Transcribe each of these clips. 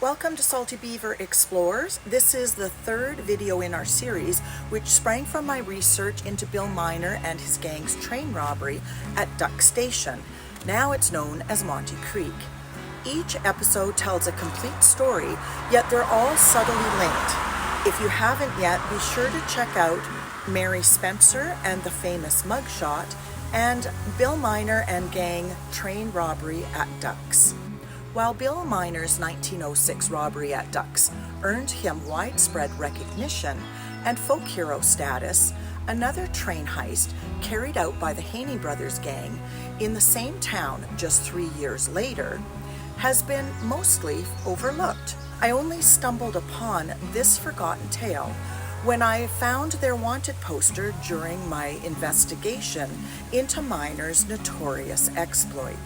Welcome to Salty Beaver Explores. This is the third video in our series, which sprang from my research into Bill Miner and his gang's train robbery at Duck Station. Now it's known as Monte Creek. Each episode tells a complete story, yet they're all subtly linked. If you haven't yet, be sure to check out Mary Spencer and the famous mugshot, and Bill Miner and gang train robbery at Ducks. While Bill Miner's 1906 robbery at Ducks earned him widespread recognition and folk hero status, another train heist carried out by the Haney brothers gang in the same town just 3 years later has been mostly overlooked. I only stumbled upon this forgotten tale when I found their wanted poster during my investigation into Miner's notorious exploit.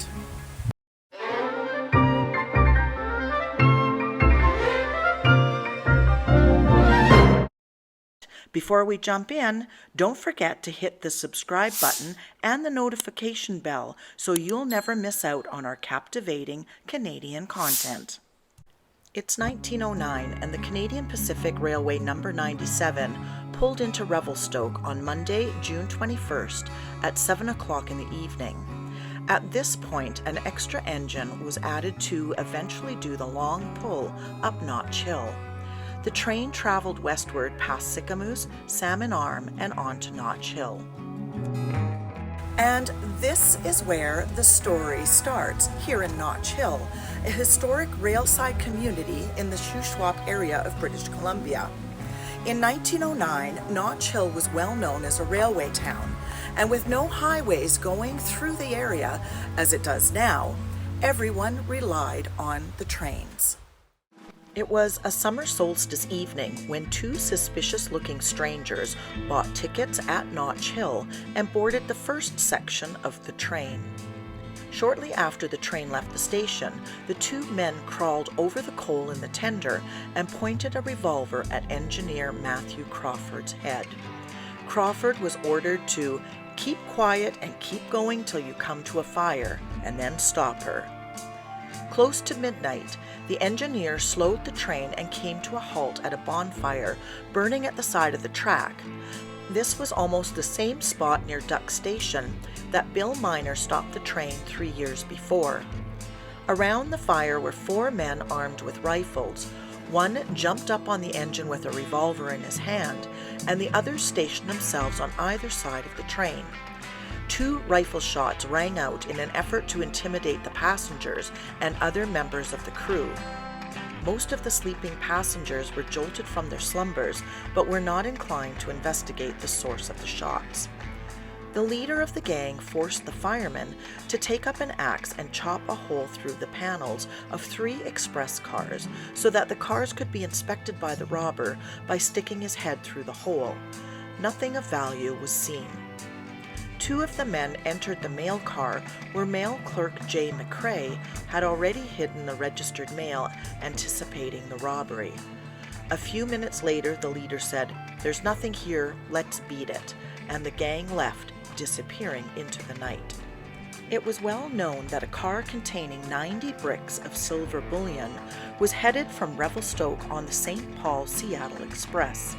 Before we jump in, don't forget to hit the subscribe button and the notification bell so you'll never miss out on our captivating Canadian content. It's 1909 and the Canadian Pacific Railway number 97 pulled into Revelstoke on Monday, June 21st at 7 o'clock in the evening. At this point, an extra engine was added to eventually do the long pull up Notch Hill. The train traveled westward past Sycamoose, Salmon Arm, and on to Notch Hill. And this is where the story starts, here in Notch Hill, a historic railside community in the Shuswap area of British Columbia. In 1909, Notch Hill was well known as a railway town, and with no highways going through the area, as it does now, everyone relied on the trains. It was a summer solstice evening when two suspicious-looking strangers bought tickets at Notch Hill and boarded the first section of the train. Shortly after the train left the station, the two men crawled over the coal in the tender and pointed a revolver at engineer Matthew Crawford's head. Crawford was ordered to keep quiet and keep going till you come to a fire, and then stop her. Close to midnight, the engineer slowed the train and came to a halt at a bonfire burning at the side of the track. This was almost the same spot near Duck Station that Bill Miner stopped the train 3 years before. Around the fire were 4 men armed with rifles. One jumped up on the engine with a revolver in his hand, and the others stationed themselves on either side of the train. 2 rifle shots rang out in an effort to intimidate the passengers and other members of the crew. Most of the sleeping passengers were jolted from their slumbers, but were not inclined to investigate the source of the shots. The leader of the gang forced the firemen to take up an axe and chop a hole through the panels of 3 express cars so that the cars could be inspected by the robber by sticking his head through the hole. Nothing of value was seen. 2 of the men entered the mail car where mail clerk J. McCrae had already hidden the registered mail, anticipating the robbery. A few minutes later, the leader said, "There's nothing here, let's beat it," and the gang left, disappearing into the night. It was well known that a car containing 90 bricks of silver bullion was headed from Revelstoke on the St. Paul-Seattle Express.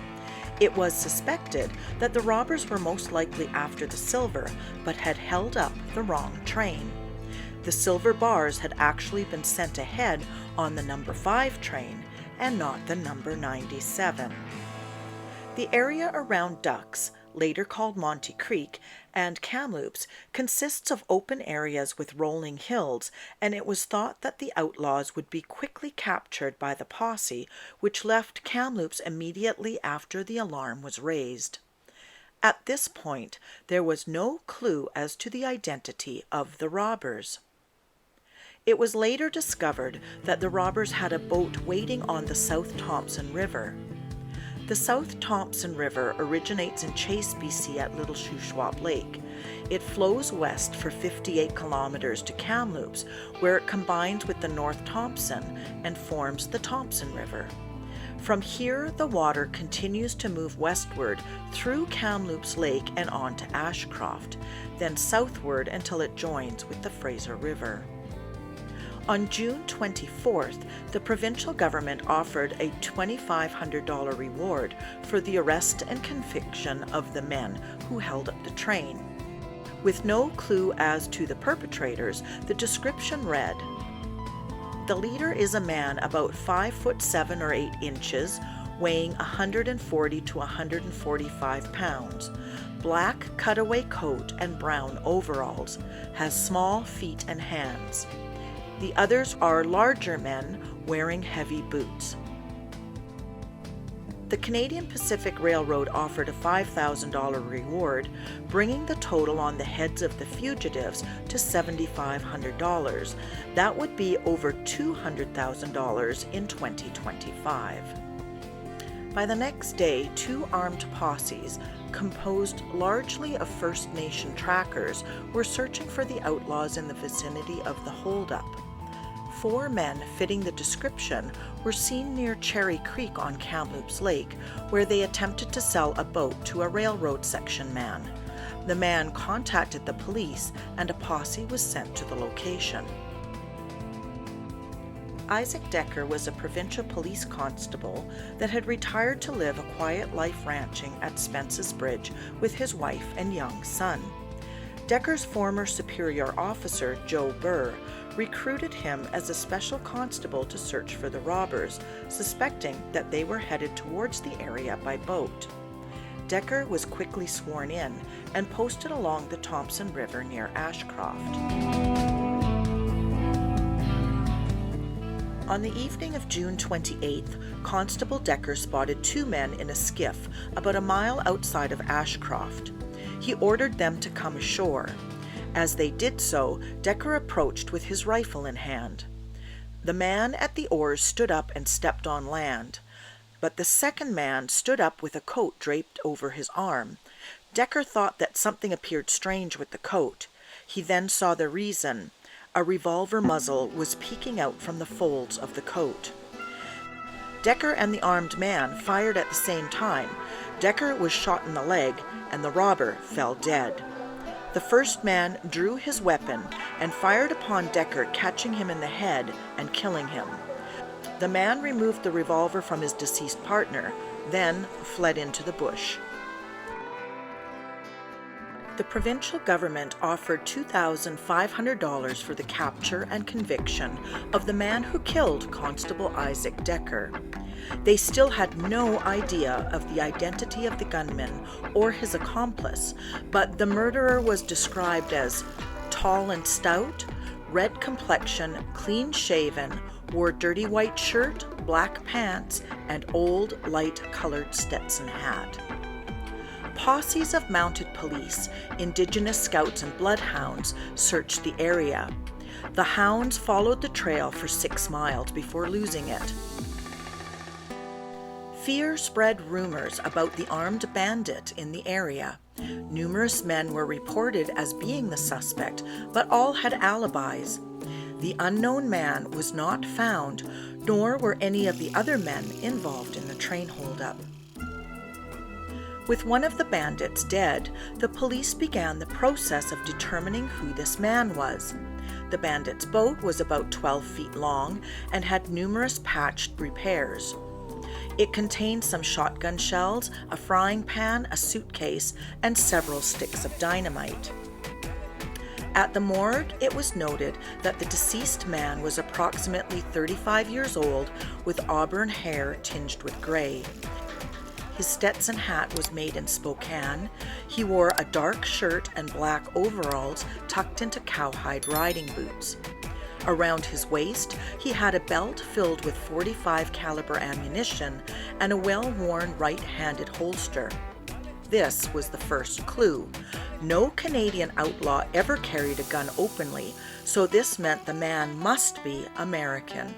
It was suspected that the robbers were most likely after the silver, but had held up the wrong train. The silver bars had actually been sent ahead on the number 5 train, and not the number 97. The area around Ducks, later called Monte Creek, and Kamloops consists of open areas with rolling hills, and it was thought that the outlaws would be quickly captured by the posse, which left Kamloops immediately after the alarm was raised. At this point, there was no clue as to the identity of the robbers. It was later discovered that the robbers had a boat waiting on the South Thompson River. The South Thompson River originates in Chase, BC at Little Shuswap Lake. It flows west for 58 kilometers to Kamloops, where it combines with the North Thompson and forms the Thompson River. From here, the water continues to move westward through Kamloops Lake and on to Ashcroft, then southward until it joins with the Fraser River. On June 24th, the provincial government offered a $2,500 reward for the arrest and conviction of the men who held up the train. With no clue as to the perpetrators, the description read, "The leader is a man about 5'7" or 8 inches, weighing 140 to 145 pounds, black cutaway coat and brown overalls, has small feet and hands. The others are larger men wearing heavy boots." The Canadian Pacific Railroad offered a $5,000 reward, bringing the total on the heads of the fugitives to $7,500. That would be over $200,000 in 2025. By the next day, 2 armed posses, composed largely of First Nation trackers, were searching for the outlaws in the vicinity of the holdup. 4 men fitting the description were seen near Cherry Creek on Kamloops Lake, where they attempted to sell a boat to a railroad section man. The man contacted the police and a posse was sent to the location. Isaac Decker was a provincial police constable that had retired to live a quiet life ranching at Spence's Bridge with his wife and young son. Decker's former superior officer, Joe Burr, recruited him as a special constable to search for the robbers, suspecting that they were headed towards the area by boat. Decker was quickly sworn in and posted along the Thompson River near Ashcroft. On the evening of June 28th, Constable Decker spotted 2 men in a skiff about a mile outside of Ashcroft. He ordered them to come ashore. As they did so, Decker approached with his rifle in hand. The man at the oars stood up and stepped on land, but the second man stood up with a coat draped over his arm. Decker thought that something appeared strange with the coat. He then saw the reason. A revolver muzzle was peeking out from the folds of the coat. Decker and the armed man fired at the same time. Decker was shot in the leg, and the robber fell dead. The first man drew his weapon and fired upon Decker, catching him in the head and killing him. The man removed the revolver from his deceased partner, then fled into the bush. The provincial government offered $2,500 for the capture and conviction of the man who killed Constable Isaac Decker. They still had no idea of the identity of the gunman or his accomplice, but the murderer was described as tall and stout, red complexion, clean-shaven, wore dirty white shirt, black pants, and old light-colored Stetson hat. Posses of mounted police, Indigenous scouts, and bloodhounds searched the area. The hounds followed the trail for 6 miles before losing it. Fear spread rumors about the armed bandit in the area. Numerous men were reported as being the suspect, but all had alibis. The unknown man was not found, nor were any of the other men involved in the train holdup. With one of the bandits dead, the police began the process of determining who this man was. The bandit's boat was about 12 feet long and had numerous patched repairs. It contained some shotgun shells, a frying pan, a suitcase, and several sticks of dynamite. At the morgue, it was noted that the deceased man was approximately 35 years old with auburn hair tinged with gray. His Stetson hat was made in Spokane. He wore a dark shirt and black overalls tucked into cowhide riding boots. Around his waist, he had a belt filled with .45 caliber ammunition and a well-worn right-handed holster. This was the first clue. No Canadian outlaw ever carried a gun openly, so this meant the man must be American.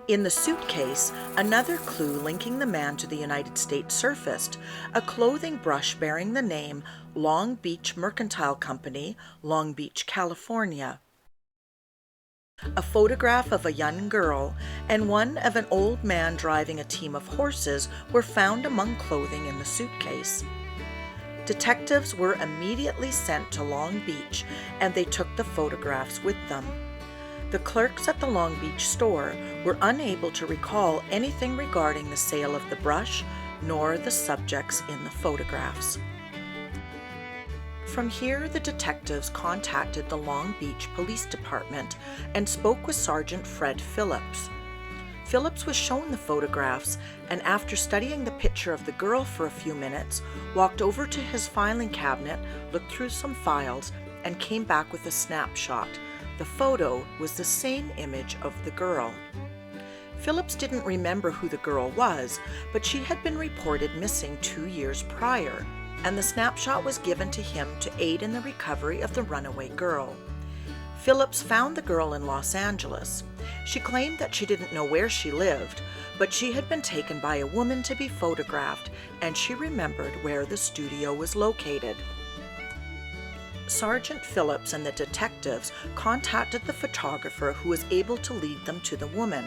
In the suitcase, another clue linking the man to the United States surfaced, a clothing brush bearing the name Long Beach Mercantile Company, Long Beach, California. A photograph of a young girl and one of an old man driving a team of horses were found among clothing in the suitcase. Detectives were immediately sent to Long Beach, and they took the photographs with them. The clerks at the Long Beach store were unable to recall anything regarding the sale of the brush, nor the subjects in the photographs. From here, the detectives contacted the Long Beach Police Department and spoke with Sergeant Fred Phillips. Phillips was shown the photographs, and after studying the picture of the girl for a few minutes, walked over to his filing cabinet, looked through some files, and came back with a snapshot. The photo was the same image of the girl. Phillips didn't remember who the girl was, but she had been reported missing 2 years prior, and the snapshot was given to him to aid in the recovery of the runaway girl. Phillips found the girl in Los Angeles. She claimed that she didn't know where she lived, but she had been taken by a woman to be photographed, and she remembered where the studio was located. Sergeant Phillips and the detectives contacted the photographer, who was able to lead them to the woman.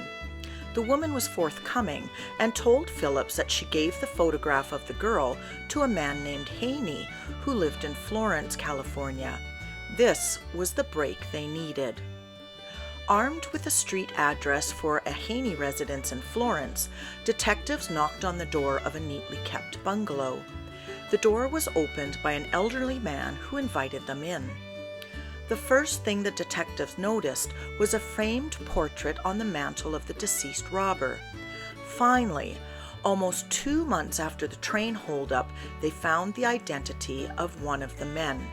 The woman was forthcoming and told Phillips that she gave the photograph of the girl to a man named Haney, who lived in Florence, California. This was the break they needed. Armed with a street address for a Haney residence in Florence, detectives knocked on the door of a neatly kept bungalow. The door was opened by an elderly man who invited them in. The first thing the detectives noticed was a framed portrait on the mantel of the deceased robber. Finally, almost 2 months after the train holdup, they found the identity of one of the men.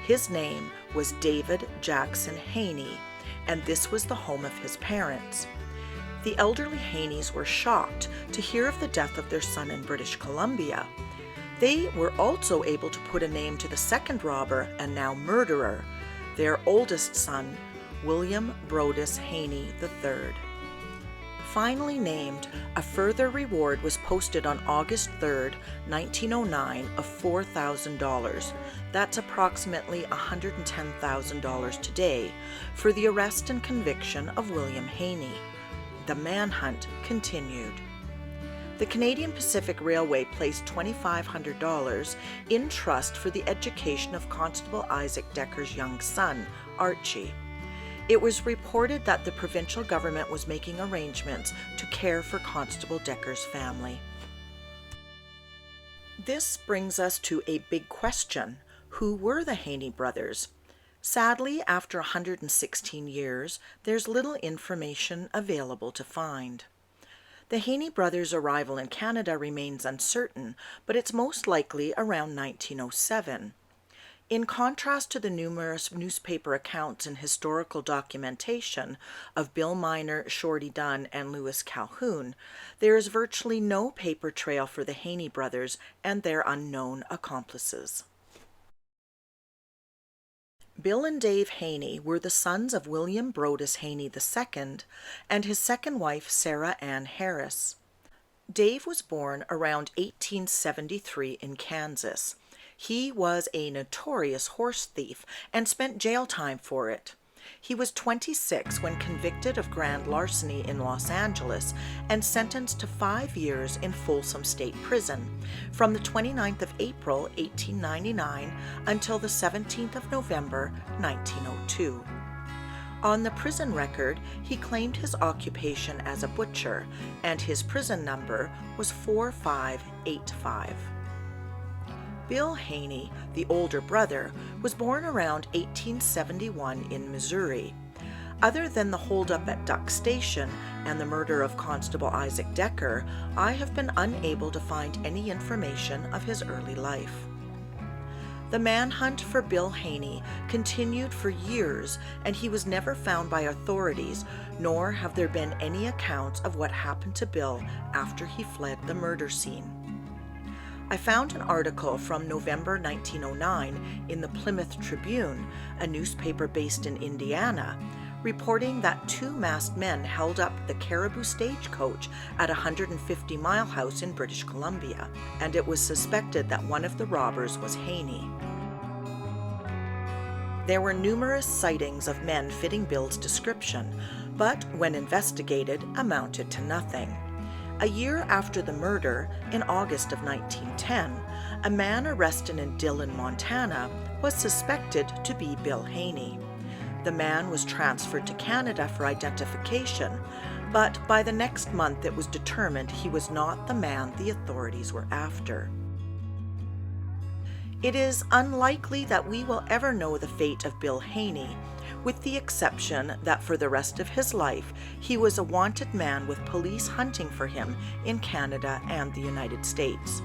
His name was David Jackson Haney, and this was the home of his parents. The elderly Haneys were shocked to hear of the death of their son in British Columbia. They were also able to put a name to the second robber and now murderer, their oldest son, William Brodus Haney III. Finally named, a further reward was posted on August 3, 1909 of $4,000. That's approximately $110,000 today, for the arrest and conviction of William Haney. The manhunt continued. The Canadian Pacific Railway placed $2,500 in trust for the education of Constable Isaac Decker's young son, Archie. It was reported that the provincial government was making arrangements to care for Constable Decker's family. This brings us to a big question. Who were the Haney brothers? Sadly, after 116 years, there's little information available to find. The Haney brothers' arrival in Canada remains uncertain, but it's most likely around 1907. In contrast to the numerous newspaper accounts and historical documentation of Bill Miner, Shorty Dunn, and Lewis Calhoun, there is virtually no paper trail for the Haney brothers and their unknown accomplices. Bill and Dave Haney were the sons of William Brodus Haney II and his second wife, Sarah Ann Harris. Dave was born around 1873 in Kansas. He was a notorious horse thief and spent jail time for it. He was 26 when convicted of grand larceny in Los Angeles and sentenced to 5 years in Folsom State Prison from the 29th of April, 1899 until the 17th of November, 1902. On the prison record, he claimed his occupation as a butcher, and his prison number was 4585. Bill Haney, the older brother, was born around 1871 in Missouri. Other than the holdup at Duck Station and the murder of Constable Isaac Decker, I have been unable to find any information of his early life. The manhunt for Bill Haney continued for years, and he was never found by authorities, nor have there been any accounts of what happened to Bill after he fled the murder scene. I found an article from November 1909 in the Plymouth Tribune, a newspaper based in Indiana, reporting that 2 masked men held up the Caribou stagecoach at 150 Mile House in British Columbia, and it was suspected that one of the robbers was Haney. There were numerous sightings of men fitting Bill's description, but when investigated, amounted to nothing. A year after the murder, in August of 1910, a man arrested in Dillon, Montana, was suspected to be Bill Haney. The man was transferred to Canada for identification, but by the next month it was determined he was not the man the authorities were after. It is unlikely that we will ever know the fate of Bill Haney, with the exception that for the rest of his life he was a wanted man with police hunting for him in Canada and the United States.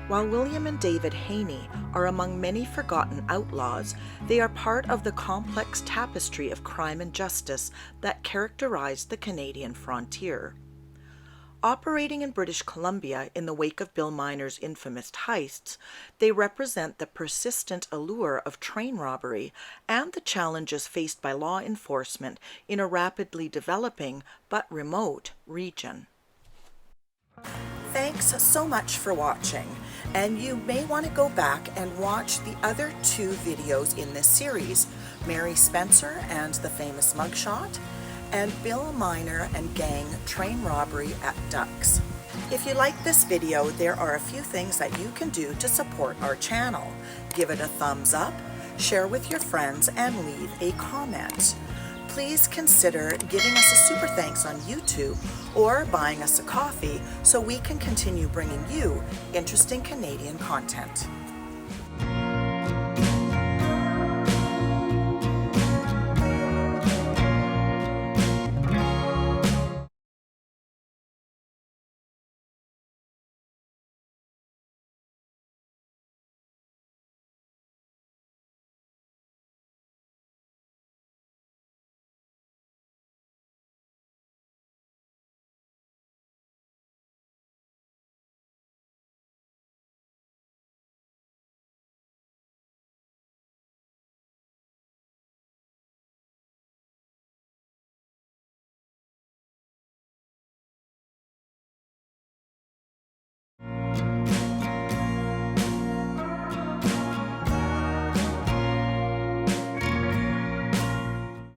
While William and David Haney are among many forgotten outlaws, they are part of the complex tapestry of crime and justice that characterized the Canadian frontier. Operating in British Columbia in the wake of Bill Miner's infamous heists, they represent the persistent allure of train robbery and the challenges faced by law enforcement in a rapidly developing but remote region. Thanks so much for watching, and you may want to go back and watch the other 2 videos in this series, Mary Spencer and the famous mugshot, and Bill Miner and gang train robbery at Ducks. If you like this video, there are a few things that you can do to support our channel. Give it a thumbs up, share with your friends, and leave a comment. Please consider giving us a super thanks on YouTube or buying us a coffee so we can continue bringing you interesting Canadian content.